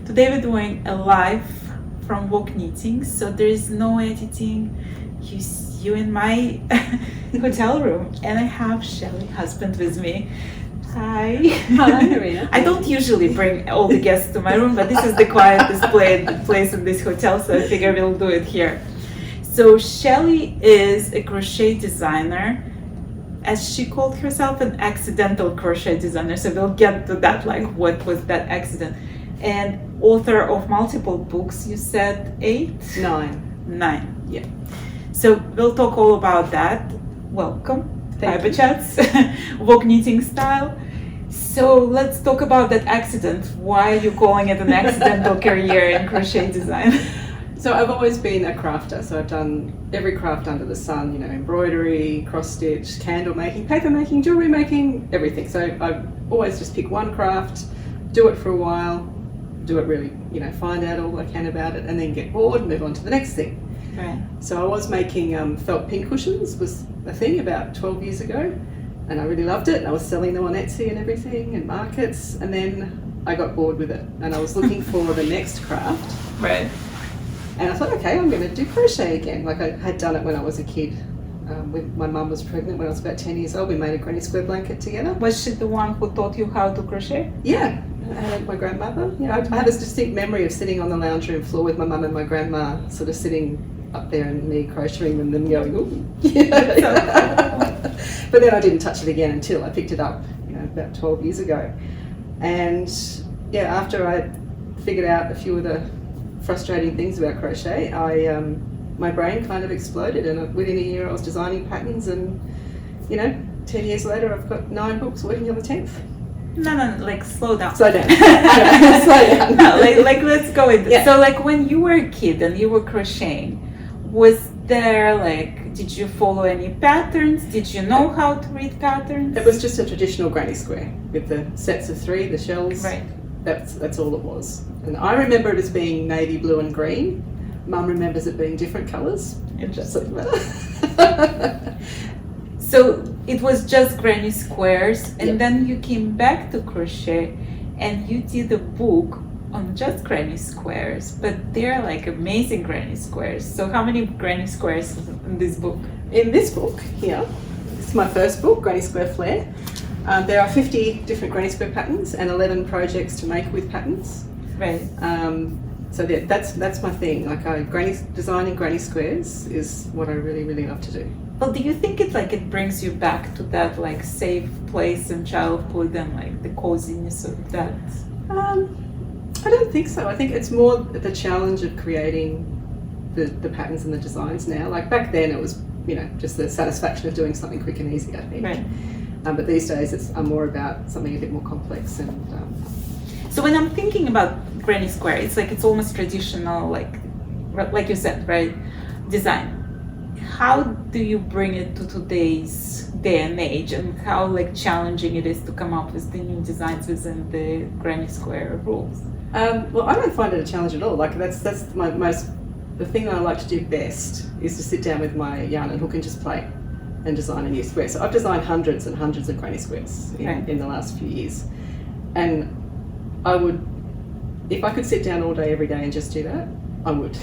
Today we're doing a live from Walk Knitting, so there is no editing. You in my hotel room, and I have Shelley, husband, with me. Hi. Hi, Marina. I don't usually bring all the guests to my room, but this is the quietest place in this hotel, so I figure we'll do it here. So Shelley is a crochet designer, as she called herself, an accidental crochet designer. So we'll get to that, like what was that accident. And author of multiple books, you said 8? 9, yeah. So we'll talk all about that. Welcome, Fiberchats, Walk Knitting Style. So let's talk about that accident. Why are you calling it an accidental career in crochet design? So I've always been a crafter, so I've done every craft under the sun, you know, embroidery, cross stitch, candle making, paper making, jewelry making, everything. So I always just pick one craft, do it for a while, do it really, you know, find out all I can about it, and then get bored and move on to the next thing. Right. So I was making felt pin cushions, was a thing about 12 years ago, and I really loved it. I was selling them on Etsy and everything and markets, and then I got bored with it, and I was looking for the next craft. Right. And I thought, okay, I'm going to do crochet again. Like I had done it when I was a kid. When my mum was pregnant when I was about 10 years old, we made a granny square blanket together. Was she the one who taught you how to crochet? Yeah, my grandmother. Yeah, I have this distinct memory of sitting on the lounge room floor with my mum and my grandma, sort of sitting up there and me crocheting and them going, ooh. Yeah. But then I didn't touch it again until I picked it up, you know, about 12 years ago. And yeah, after I figured out a few of the frustrating things about crochet, my brain kind of exploded, and within a year I was designing patterns, and you know, 10 years later I've got 9 books working on the 10th. No, like slow down. Slow down. Slow down. No, like let's go with this. Yeah. So like when you were a kid and you were crocheting, was there like, did you follow any patterns? Did you know how to read patterns? It was just a traditional granny square with the sets of 3, the shells. Right. That's all it was. And I remember it as being navy blue and green. Mum remembers it being different colours. Interesting. Matter. So it was just granny squares, and Yep. then you came back to crochet and you did a book on just granny squares, but they're like amazing granny squares. So how many granny squares in this book? In this book here, it's my first book, Granny Square Flair. There are 50 different granny square patterns and 11 projects to make with patterns. Right. So that's my thing. Like designing granny squares is what I really, really love to do. Well, do you think it brings you back to that like safe place in childhood and like the coziness of that? I don't think so. I think it's more the challenge of creating the patterns and the designs now. Like back then it was, you know, just the satisfaction of doing something quick and easy, I think. Right. But these days I'm more about something a bit more complex. And So when I'm thinking about granny square, it's almost traditional, like you said, right, design. How do you bring it to today's day and age, and how like challenging it is to come up with the new designs within the granny square rules? Well, I don't find it a challenge at all. Like that's the thing that I like to do best is to sit down with my yarn and hook and just play and design a new square. So I've designed hundreds and hundreds of granny squares in the last few years, and I would, if I could sit down all day every day and just do that, I would.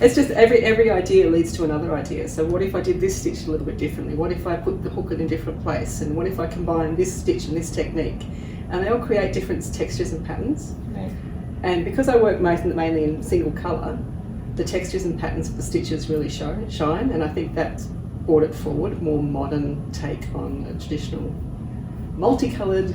It's just every idea leads to another idea. So what if I did this stitch a little bit differently? What if I put the hook in a different place? And what if I combine this stitch and this technique? And they all create different textures and patterns. Right. And because I work mainly in single colour, the textures and patterns of the stitches really shine, and I think that's brought it forward, more modern take on a traditional multicoloured,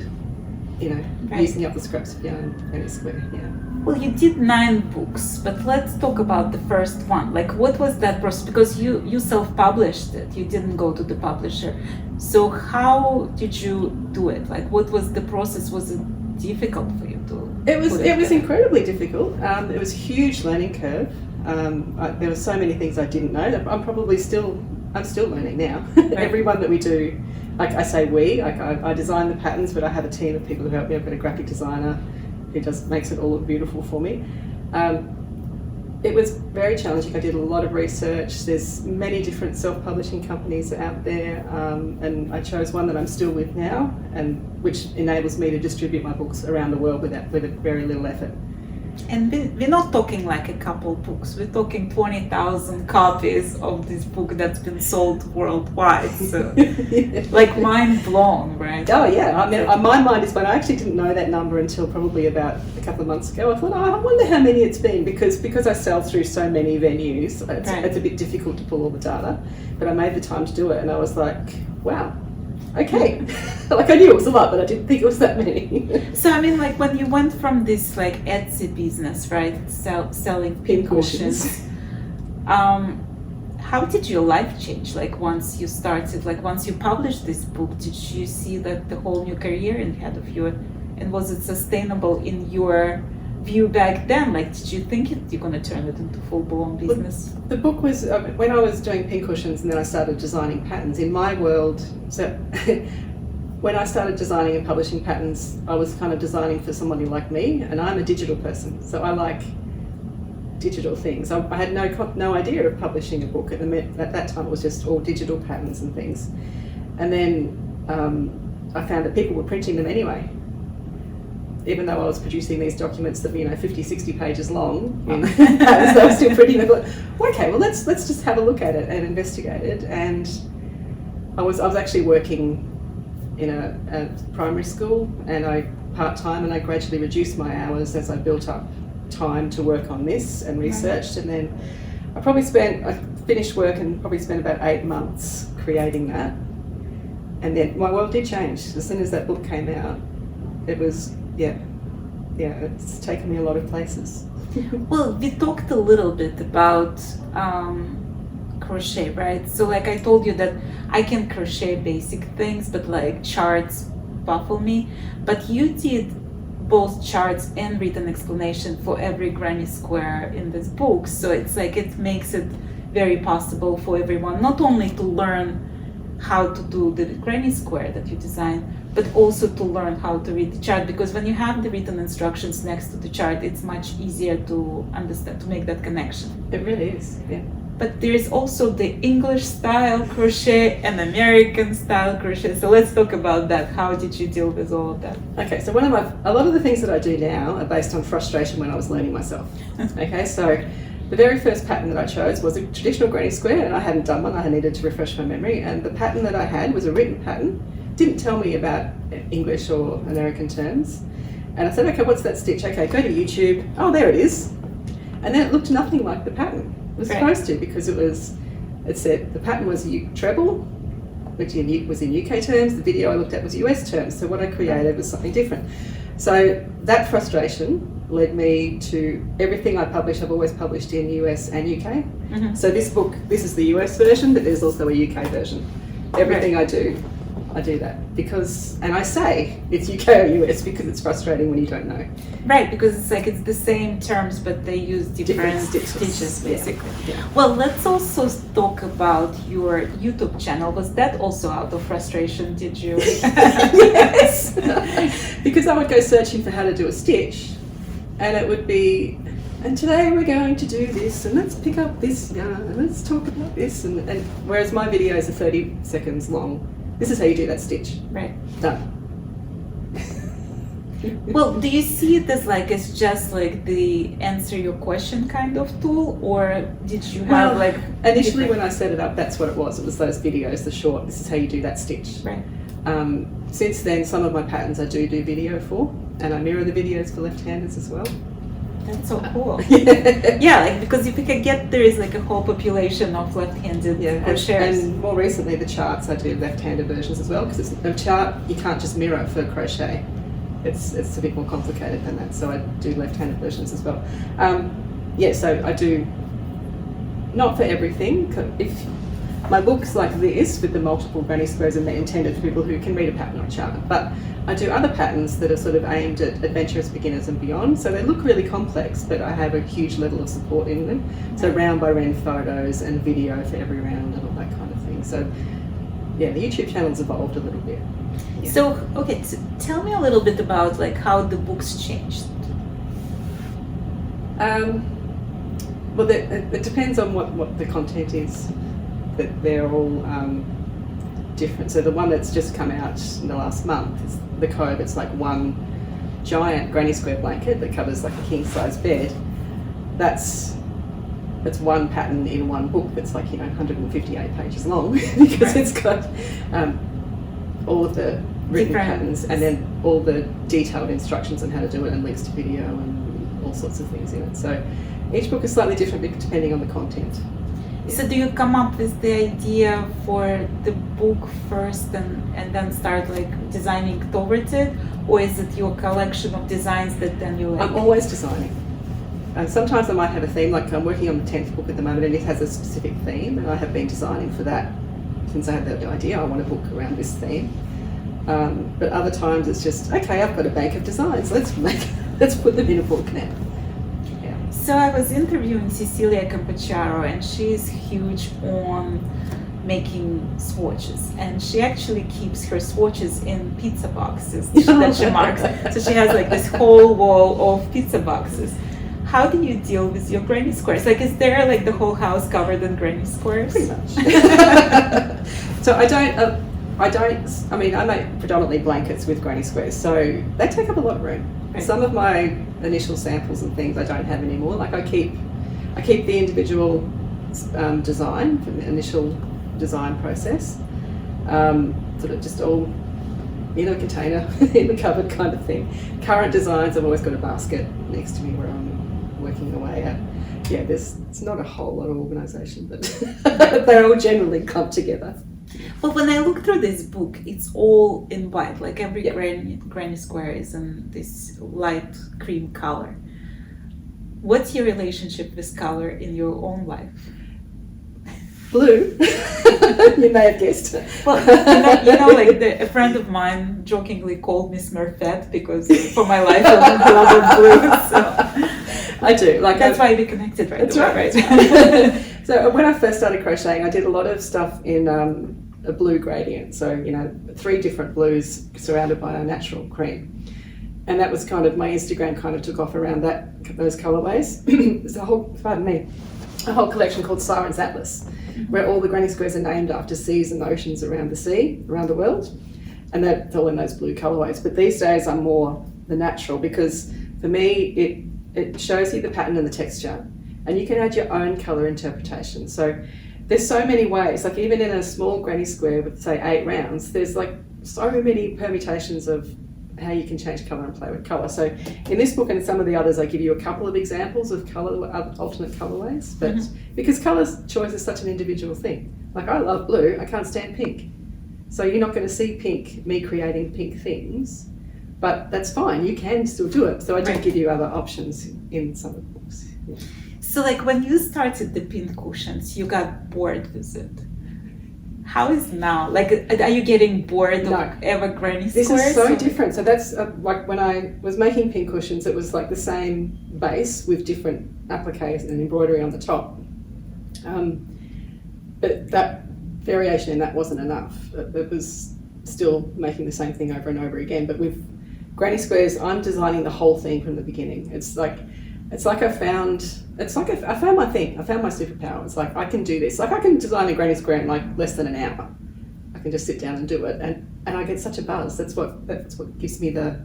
you know, Right. using up the scraps of yarn granny square. Yeah. Well, you did 9 books, but let's talk about the first one. Like, what was that process? Because you self-published it. You didn't go to the publisher. So how did you do it? Like, what was the process? Was it difficult for you to? It was put together? incredibly difficult. It was a huge learning curve. There were so many things I didn't know. I'm still learning now. Right. Everyone that we do, like I say I design the patterns, but I have a team of people who help me. I've got a graphic designer who makes it all look beautiful for me. It was very challenging. I did a lot of research. There's many different self-publishing companies out there, and I chose one that I'm still with now, and which enables me to distribute my books around the world with a very little effort. And we're not talking like a couple books. We're talking 20,000 copies of this book that's been sold worldwide. So, like, mind blown, right? Oh yeah. I mean, my mind is blown. I actually didn't know that number until probably about a couple of months ago. I thought, I wonder how many it's been, because I sell through so many venues. It's a bit difficult to pull all the data. But I made the time to do it, and I was like, wow. Okay, like I knew it was a lot, but I didn't think it was that many. So I mean, like when you went from this like Etsy business, right, selling pincushions, how did your life change? Like once you started, like once you published this book, did you see that the whole new career ahead of you, and was it sustainable in your view back then? Like, did you think you're going to turn it into full-blown business? Well, the book was, when I was doing pincushions and then I started designing patterns, in my world, so when I started designing and publishing patterns, I was kind of designing for somebody like me, and I'm a digital person, so I like digital things. I had no idea of publishing a book. At that time it was just all digital patterns and things. And then I found that people were printing them anyway. Even though I was producing these documents that were 50, 60 pages long, they were still printing them. I thought, okay, well let's just have a look at it and investigate it. And I was actually working in a primary school, and I part-time, and I gradually reduced my hours as I built up time to work on this and researched. And then I finished work and probably spent about 8 months creating that. And then my world did change. As soon as that book came out, it was, it's taken me a lot of places. Well, we talked a little bit about crochet, right? So like I told you that I can crochet basic things, but like charts baffle me. But you did both charts and written explanation for every granny square in this book. So it's like it makes it very possible for everyone not only to learn how to do the granny square that you design, but also to learn how to read the chart, because when you have the written instructions next to the chart, it's much easier to understand, to make that connection. It really is, yeah. But there is also the English style crochet and American style crochet. So let's talk about that. How did you deal with all of that? Okay, so a lot of the things that I do now are based on frustration when I was learning myself. Okay, so the very first pattern that I chose was a traditional granny square, and I hadn't done one. I needed to refresh my memory, and the pattern that I had was a written pattern. Didn't tell me about English or American terms. And I said, okay, what's that stitch? Okay, go to YouTube. Oh, there it is. And then it looked nothing like the pattern. It was supposed to, because it said the pattern was treble, which was in UK terms. The video I looked at was US terms. So what I created was something different. So that frustration led me to everything I publish. I've always published in US and UK. Mm-hmm. So this book, this is the US version, but there's also a UK version. Everything I do that because, and I say it's UK or US because it's frustrating when you don't know. Right, because it's like it's the same terms, but they use different stitches basically. Yeah. Well, let's also talk about your YouTube channel. Was that also out of frustration? Did you? Yes, because I would go searching for how to do a stitch, and it would be, and today we're going to do this, and let's pick up this yarn, and let's talk about this, and whereas my videos are 30 seconds long. This is how you do that stitch. Right. Done. Well, do you see it as like it's just like the answer your question kind of tool, or did you have like initially when I set it up, that's what it was. It was those videos, the short. This is how you do that stitch. Right. Since then, some of my patterns I do video for, and I mirror the videos for left-handers as well. That's so cool. Yeah, like because if you can get, there is like a whole population of left-handed crocheters. And more recently, the charts I do left-handed versions as well, because a chart you can't just mirror for crochet. It's a bit more complicated than that, so I do left-handed versions as well. So I do not for everything. If my book's like this with the multiple granny squares, and they're intended for people who can read a pattern or chart, but I do other patterns that are sort of aimed at adventurous beginners and beyond. So they look really complex, but I have a huge level of support in them. So round by round photos and video for every round and all that kind of thing. So yeah, the YouTube channel's evolved a little bit. Yeah. So, okay, tell me a little bit about like how the books changed. Well, it depends on what the content is. That they're all different. So the one that's just come out in the last month is the Cove. It's like one giant granny square blanket that covers like a king size bed. That's one pattern in one book that's like 158 pages long because it's got all of the written patterns and then all the detailed instructions on how to do it and links to video and all sorts of things in it. So each book is slightly different depending on the content. So do you come up with the idea for the book first and then start like designing towards it, or is it your collection of designs that then you like? I'm always designing. And sometimes I might have a theme, like I'm working on the 10th book at the moment and it has a specific theme, and I have been designing for that since I had the idea. I want a book around this theme. But other times it's just, okay, I've got a bank of designs, let's put them in a book now. So I was interviewing Cecilia Campacharo, and she's huge on making swatches, and she actually keeps her swatches in pizza boxes that she marks. So she has like this whole wall of pizza boxes. How do you deal with your granny squares? Like, is there like the whole house covered in granny squares? Pretty much. So I make predominantly blankets with granny squares, so they take up a lot of room. Right. Some of my initial samples and things I don't have anymore. Like I keep the individual design from the initial design process, sort of just all in a container, in the cupboard kind of thing. Current designs, I've always got a basket next to me where I'm working away at. Yeah, it's not a whole lot of organisation, but they're all generally clumped together. Well, when I look through this book, it's all in white. Like every granny square is in this light cream color. What's your relationship with color in your own life? Blue. You may have guessed. Well, like a friend of mine jokingly called me Smurfette because for my life I'm in love with blue. So I do. Like that's why we connected right that's away, right? So when I first started crocheting, I did a lot of stuff in a blue gradient. So 3 different blues surrounded by a natural cream, and that was kind of my Instagram kind of took off around those colorways. There's a whole collection called Siren's Atlas, where all the granny squares are named after seas and oceans around the world, and that's all in those blue colorways. But these days I'm more the natural, because for me it shows you the pattern and the texture, and you can add your own color interpretation. So there's so many ways, like even in a small granny square with say 8 rounds, there's like so many permutations of how you can change color and play with color. So in this book and in some of the others, I give you a couple of examples of alternate colorways, but because color choice is such an individual thing. Like I love blue, I can't stand pink. So you're not going to see me creating pink things, but that's fine, you can still do it. So I do give you other options in some of the books. Yeah. So like when you started the pin cushions, you got bored with it. How is now? Like, are you getting bored of ever granny squares? This is so different. So that's like when I was making pin cushions, it was like the same base with different appliques and embroidery on the top. But that variation in that wasn't enough. It was still making the same thing over and over again. But with granny squares, I'm designing the whole thing from the beginning. It's like I found my thing. I found my superpower. It's like I can do this. Like I can design a granny square in like less than an hour. I can just sit down and do it, and I get such a buzz. That's what gives me the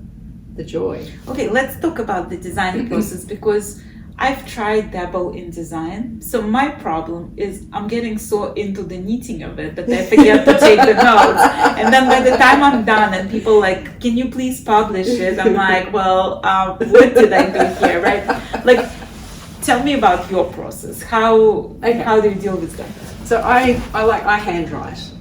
joy. Okay, let's talk about the design process, because I've tried dabble in design. So my problem is I'm getting so into the knitting of it that I forget to take the notes. And then by the time I'm done and people like, can you please publish it? I'm like, well, what did I do here, right? Like, tell me about your process. How do you deal with that? So I handwrite.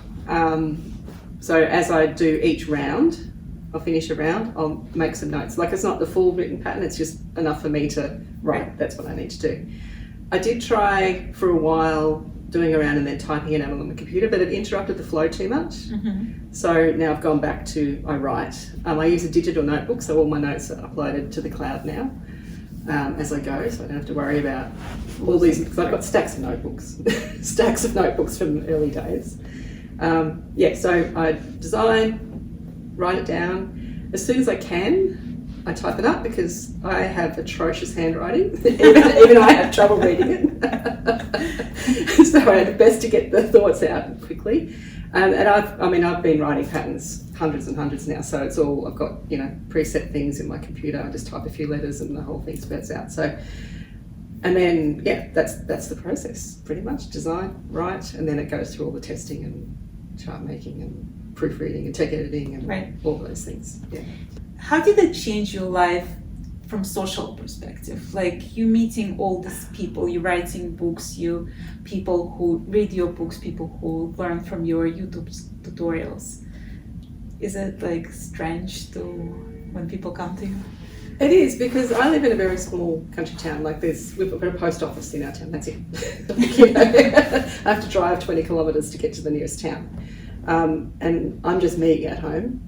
So as I do each round, I'll finish a round, I'll make some notes. Like it's not the full written pattern, it's just enough for me to write, that's what I need to do. I did try for a while doing around and then typing it out on the computer, but it interrupted the flow too much. So now I've gone back to, I write. I use a digital notebook, so all my notes are uploaded to the cloud now as I go, so I don't have to worry about all these, because I've got stacks of notebooks, stacks of notebooks from the early days. So I design, write it down. As soon as I can, I type it up because I have atrocious handwriting. even I have trouble reading it. So it's best to get the thoughts out quickly. And I've been writing patterns hundreds and hundreds now, so it's all, I've got, preset things in my computer. I just type a few letters and the whole thing spits out. So, and then, that's the process, pretty much. Design, write, and then it goes through all the testing and chart making and proofreading and tech editing and all those things. Yeah. How did it change your life from social perspective? Like, you meeting all these people, you writing books, people who read your books, people who learn from your YouTube tutorials. Is it like strange when people come to you? It is, because I live in a very small country town. Like, we've got a post office in our town. That's it. I have to drive 20 kilometres to get to the nearest town, and I'm just me at home.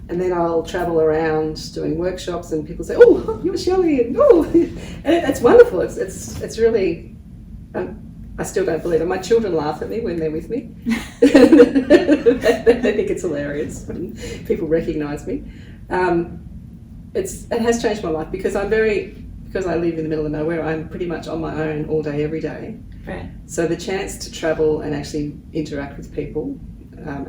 And then I'll travel around doing workshops, and people say, "Oh, you're Shelley," and it's wonderful. It's really. I still don't believe it. My children laugh at me when they're with me. They think it's hilarious when people recognise me. It has changed my life because I live in the middle of nowhere. I'm pretty much on my own all day, every day. Right. So the chance to travel and actually interact with people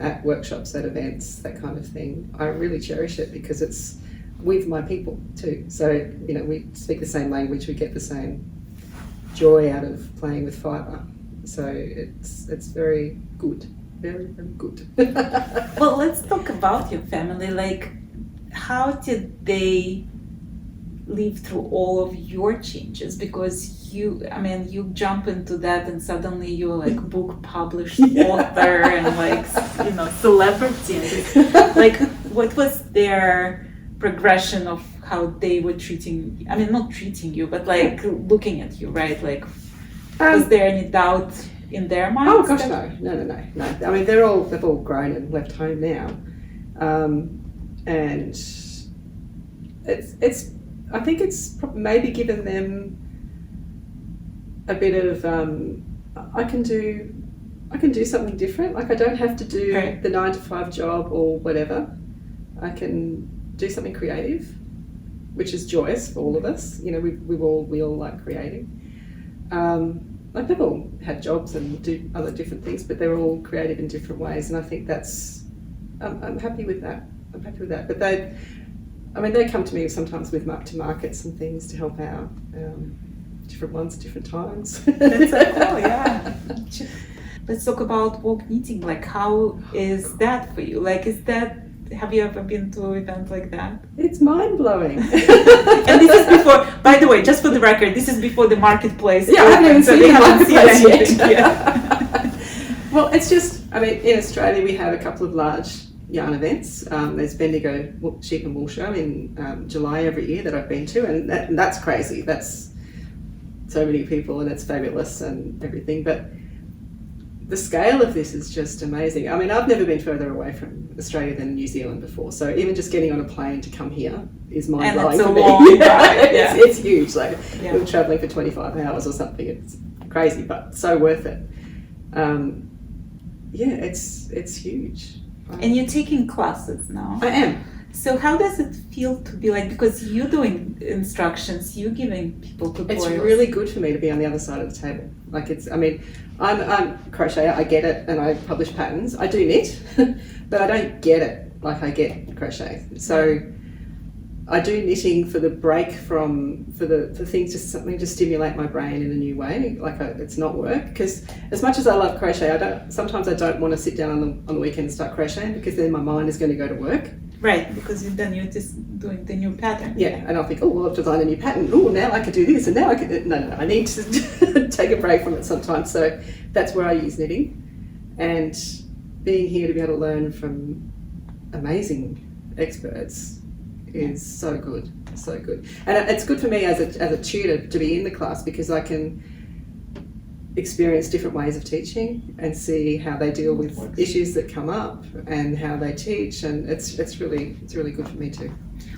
at workshops, at events, that kind of thing, I really cherish it because it's with my people too. So we speak the same language, we get the same joy out of playing with fibre. So it's very good, very, very good. Well, let's talk about your family. Like, how did they live through all of your changes? Because you jump into that and suddenly you're like book published author and like, celebrity. Like, what was their progression of how they were treating, not treating you, but like looking at you, right? Like, was there any doubt in their minds? Oh gosh, no. They've all grown and left home now. And I think it's maybe given them a bit of I can do something different. Like, I don't have to do the 9-to-5 job or whatever. I can do something creative, which is joyous for all of us. We all like creating. Like, they've all had jobs and do other different things, but they're all creative in different ways, and I think I'm happy with that. But they come to me sometimes with up to markets and things to help out. Different ones, different times. That's so cool, yeah. Let's talk about walk knitting. Like, how is that for you? Like, have you ever been to an event like that? It's mind-blowing. And this is before, by the way, just for the record, this is before the marketplace. Yeah, I haven't even seen the marketplace yet. Well, it's just, in Australia we have a couple of large yarn events. There's Bendigo Sheep and Wool Show in July every year that I've been to, and that's crazy. That's so many people and it's fabulous and everything, but the scale of this is just amazing. I've never been further away from Australia than New Zealand before, so even just getting on a plane to come here is mind-blowing for me. It's huge. We're travelling for 25 hours or something. It's crazy, but so worth it. It's huge. And you're taking classes now. I am. So how does it feel to be like, because you're doing instructions, you're giving people tutorials. It's really good for me to be on the other side of the table. I'm crochet, I get it, and I publish patterns. I do knit, but I don't get it like I get crochet. So I do knitting for the break for things, just something to stimulate my brain in a new way. It's not work, because as much as I love crochet, sometimes I don't want to sit down on the weekend and start crocheting, because then my mind is going to go to work. Right, because then you're just doing the new pattern. Yeah, and I'll think, I've designed a new pattern. Now I could do this, and now I could. No, I need to take a break from it sometimes. So that's where I use knitting, and being here to be able to learn from amazing experts is so good, so good. And it's good for me as a tutor to be in the class, because I can experience different ways of teaching and see how they deal with issues that come up and how they teach, and it's really good for me too.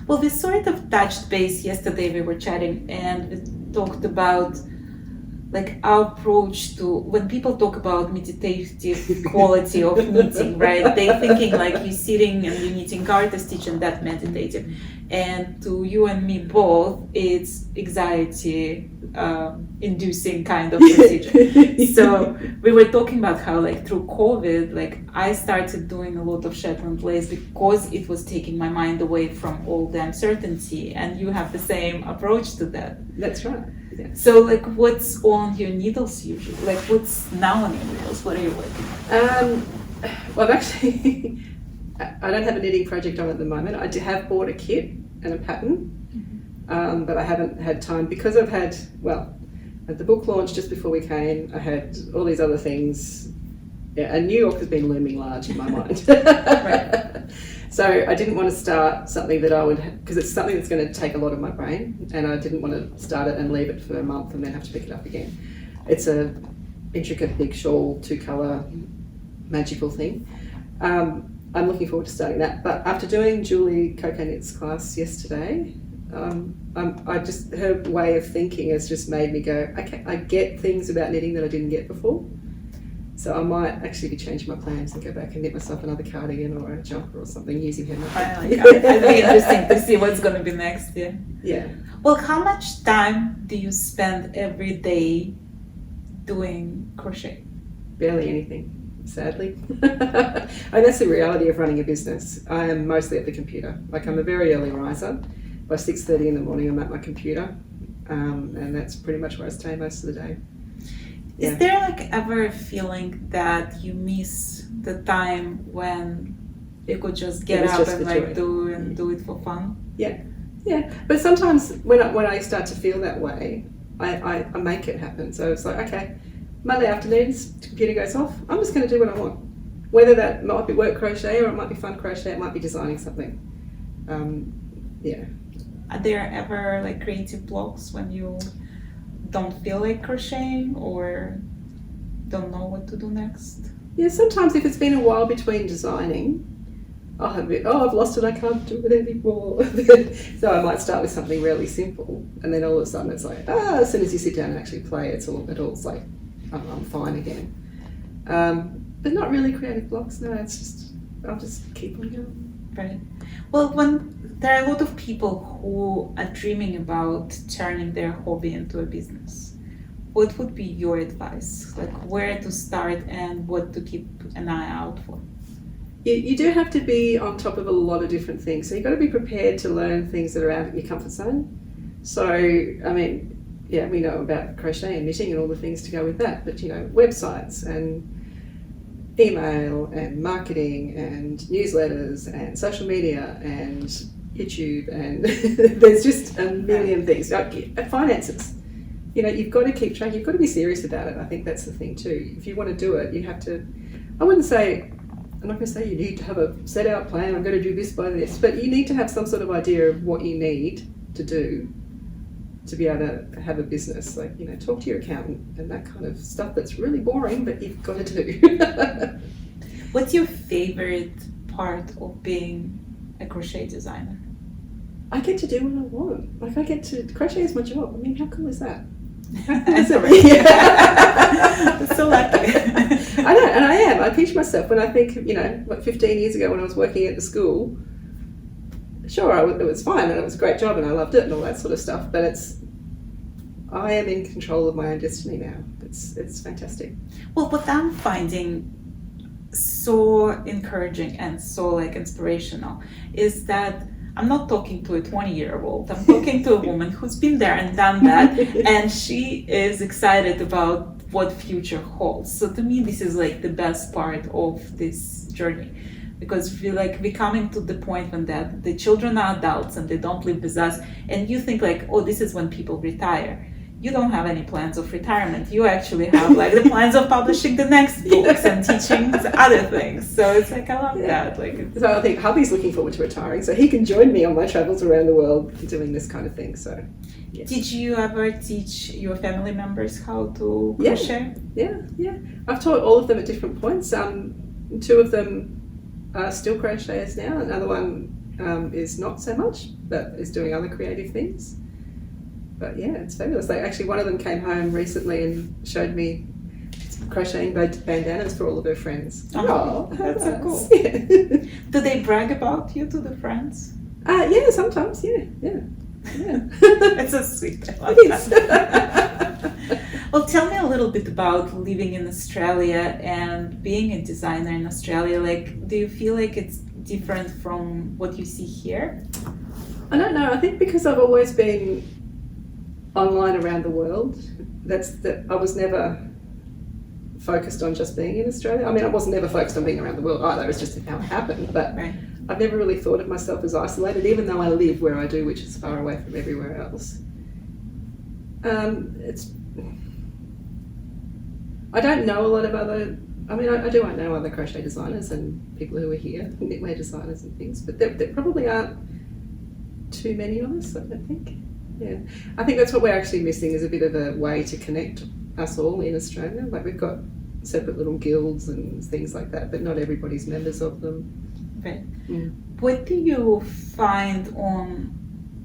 Well, we sort of touched base yesterday. We were chatting and we talked about like our approach to when people talk about meditative quality of knitting, right? They thinking like you're sitting and you're knitting garter stitch and that meditative. And to you and me both, it's anxiety inducing kind of procedure. So we were talking about how like through COVID, like I started doing a lot of Shetland lace because it was taking my mind away from all the uncertainty, and you have the same approach to that. That's right. Yeah. So like what's on your needles usually? Like what's now on your needles? What are you working on? Well, I've actually, I don't have a knitting project on at the moment. I have bought a kit and a pattern, but I haven't had time because I've had, well, at the book launch just before we came, I had all these other things. Yeah, and New York has been looming large in my mind. Right. So I didn't want to start something that I would, because it's something that's going to take a lot of my brain, and I didn't want to start it and leave it for a month and then have to pick it up again. It's a intricate big shawl, 2-colour, magical thing. I'm looking forward to starting that. But after doing Julie Coco-Knit's class yesterday, I just, her way of thinking has just made me go, okay, I get things about knitting that I didn't get before. So I might actually be changing my plans and go back and knit myself another cardigan or a jumper or something using her method. It'll be interesting to see what's going to be next year. Yeah. Well, how much time do you spend every day doing crochet? Barely anything, sadly. And that's the reality of running a business. I am mostly at the computer. Like I'm a very early riser. By 6:30 in the morning I'm at my computer, and that's pretty much where I stay most of the day. Is there like ever a feeling that you miss the time when you could just get up and like do it for fun? Yeah. But sometimes when I start to feel that way, I make it happen. So it's like, okay, Monday afternoons, computer goes off. I'm just going to do what I want. Whether that might be work crochet or it might be fun crochet, it might be designing something. Yeah. Are there ever like creative blocks when you don't feel like crocheting or don't know what to do next? Yeah, sometimes if it's been a while between designing, I'll have it, I've lost it, I can't do it anymore. So I might start with something really simple, and then all of a sudden it's like, as soon as you sit down and actually play, it's like, I'm fine again. But not really creative blocks, no, it's just, I'll just keep on going. Right. Well, when there are a lot of people who are dreaming about turning their hobby into a business, what would be your advice? Like where to start and what to keep an eye out for? You do have to be on top of a lot of different things. So you've got to be prepared to learn things that are out of your comfort zone. So, I mean, yeah, we know about crochet and knitting and all the things to go with that, but websites and email and marketing and newsletters and social media and YouTube and there's just a million things. Finances. You've got to keep track. You've got to be serious about it. I think that's the thing too. If you want to do it, you have to, I'm not going to say you need to have a set out plan, I'm going to do this by this, but you need to have some sort of idea of what you need to do to be able to have a business. Like, talk to your accountant and that kind of stuff that's really boring, but you've got to do. What's your favorite part of being a crochet designer? I get to do what I want. Like, I get to, crochet is my job. I mean, how cool is that? That's so lucky. I know, and I am. I pinch myself when I think, 15 years ago when I was working at the school, sure, it was fine and it was a great job and I loved it and all that sort of stuff, but I am in control of my own destiny now. It's fantastic. Well, what I'm finding so encouraging and so inspirational is that I'm not talking to a 20-year-old. I'm talking to a woman who's been there and done that, and she is excited about what future holds. So to me, this is the best part of this journey, because we're coming to the point when the children are adults and they don't live with us, and you think this is when people retire. You don't have any plans of retirement. You actually have the plans of publishing the next books and teaching other things. So it's I love that. So I think hubby's looking forward to retiring, so he can join me on my travels around the world doing this kind of thing. So, yeah. Did you ever teach your family members how to crochet? Yeah. I've taught all of them at different points. 2 of them are still crocheters now. Another one is not so much, but is doing other creative things. But yeah, it's fabulous. Like, actually, one of them came home recently and showed me crocheting bandanas for all of her friends. Oh, that's so cool. Yeah. Do they brag about you to the friends? Yeah, sometimes. Yeah. It's so sweet. I love that. Well, tell me a little bit about living in Australia and being a designer in Australia. Like, do you feel like it's different from what you see here? I don't know. I think because I've always been online around the world, I was never focused on just being in Australia. I mean, I wasn't never focused on being around the world either. It's just how it happened. But Right. I've never really thought of myself as isolated, even though I live where I do, which is far away from everywhere else. I don't know a lot of other. I mean, I know other crochet designers and people who are here, knitwear designers and things, but there probably aren't too many of us, I don't think. Yeah, I think that's what we're actually missing, is a bit of a way to connect us all in Australia. Like, we've got separate little guilds and things like that, but not everybody's members of them. Right. Mm. What do you find on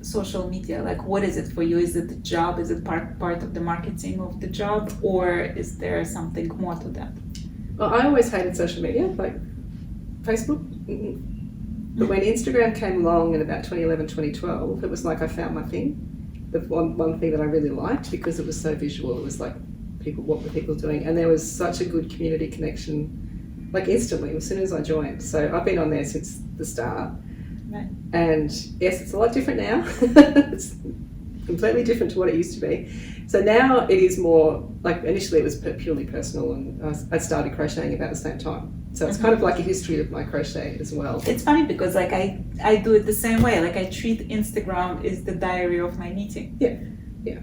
social media? Like, what is it for you? Is it the job? Is it part of the marketing of the job? Or is there something more to that? Well, I always hated social media, like Facebook. But when Instagram came along in about 2011, 2012, it was like I found my thing. The one thing that I really liked, because it was so visual. It was like, what were people doing? And there was such a good community connection, like instantly, as soon as I joined. So I've been on there since the start. Right. And yes, it's a lot different now. It's completely different to what it used to be. So now it is more, like, initially it was purely personal, and I started crocheting about the same time. So it's kind of like a history of my crochet as well. It's funny because, like, I do it the same way. Like, I treat Instagram as the diary of my knitting. Yeah.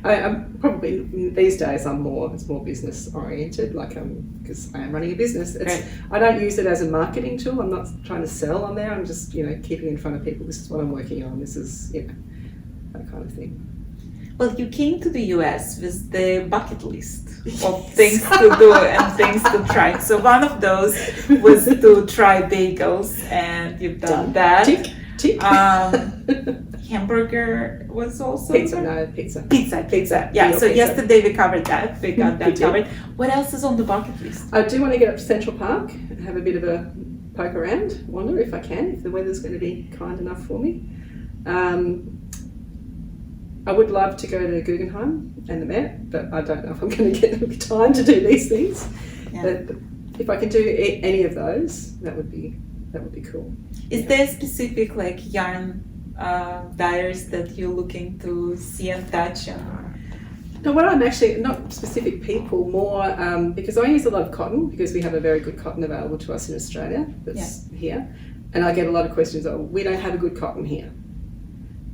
I'm probably, these days it's more business oriented, like, because I am running a business. Right. I don't use it as a marketing tool. I'm not trying to sell on there. I'm just, keeping in front of people, this is what I'm working on. This is, that kind of thing. Well, you came to the US with the bucket list of things to do and things to try. So one of those was to try bagels, and you've done that. Tick. Hamburger was also Pizza. Pizza. Yeah. So pizza. Yesterday we covered that. We got that did. covered. What else is on the bucket list? I do want to get up to Central Park and have a bit of a poke around, wander if I can, if the weather's going to be kind enough for me. I would love to go to Guggenheim and the Met, but I don't know if I'm going to get the time to do these things. Yeah. But if I can do any of those, that would be cool. Is there specific, like, yarn dyers that you're looking to see and touch? No, what I'm actually, not specific people, more because I use a lot of cotton, because we have a very good cotton available to us in Australia that's here. And I get a lot of questions, we don't have a good cotton here.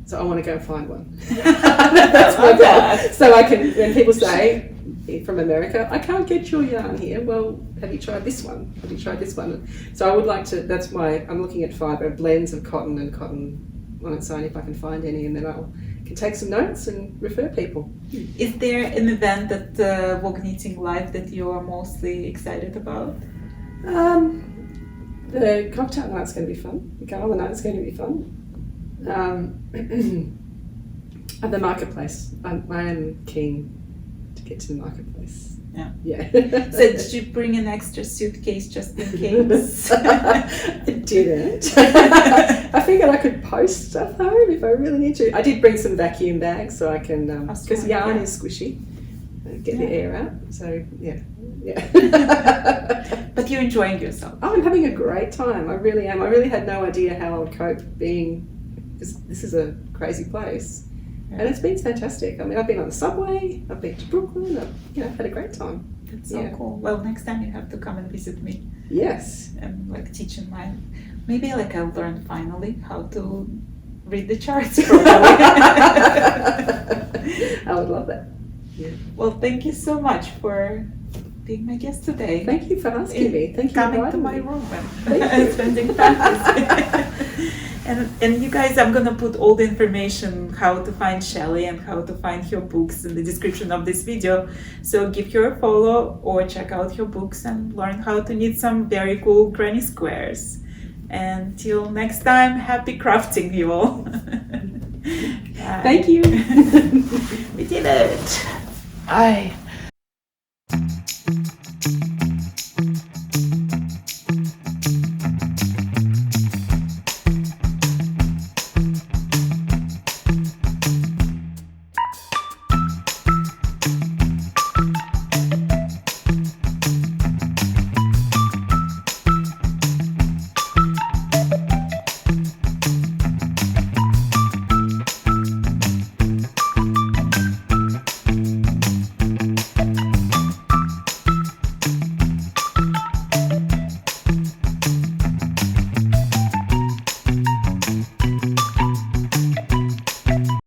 So I want to go find one. That's my goal. So I can, when people say from America, I can't get your yarn here. Well, have you tried this one? Have you tried this one? So I would like to, that's why I'm looking at fibre, blends of cotton and cotton on its own, if I can find any, and then can take some notes and refer people. Is there an event at Vogue Knitting Live that you are mostly excited about? The cocktail night's going to be fun. The gala night's going to be fun. At the marketplace, I am keen to get to the marketplace. Yeah. So did you bring an extra suitcase just in case? I didn't. I figured I could post stuff home if I really need to. I did bring some vacuum bags so I can, because yarn is squishy, get the air out. So yeah. But you're enjoying yourself. Oh, I'm having a great time. I really am. I really had no idea how I would cope being, because this is a crazy place. And it's been fantastic. I mean, I've been on the subway, I've been to Brooklyn, I've had a great time. That's so cool. Well, next time you have to come and visit me. Yes. And like teach in my, maybe like I'll learn finally how to read the charts properly. I would love that. Yeah. Well, thank you so much for being my guest today. Thank you for asking me. Thank you for coming to my me. room and spending time with me. And you guys, I'm gonna put all the information how to find Shelley and how to find her books in the description of this video. So give her a follow or check out her books and learn how to knit some very cool granny squares. Until next time, happy crafting, you all. Thank you. We did it. I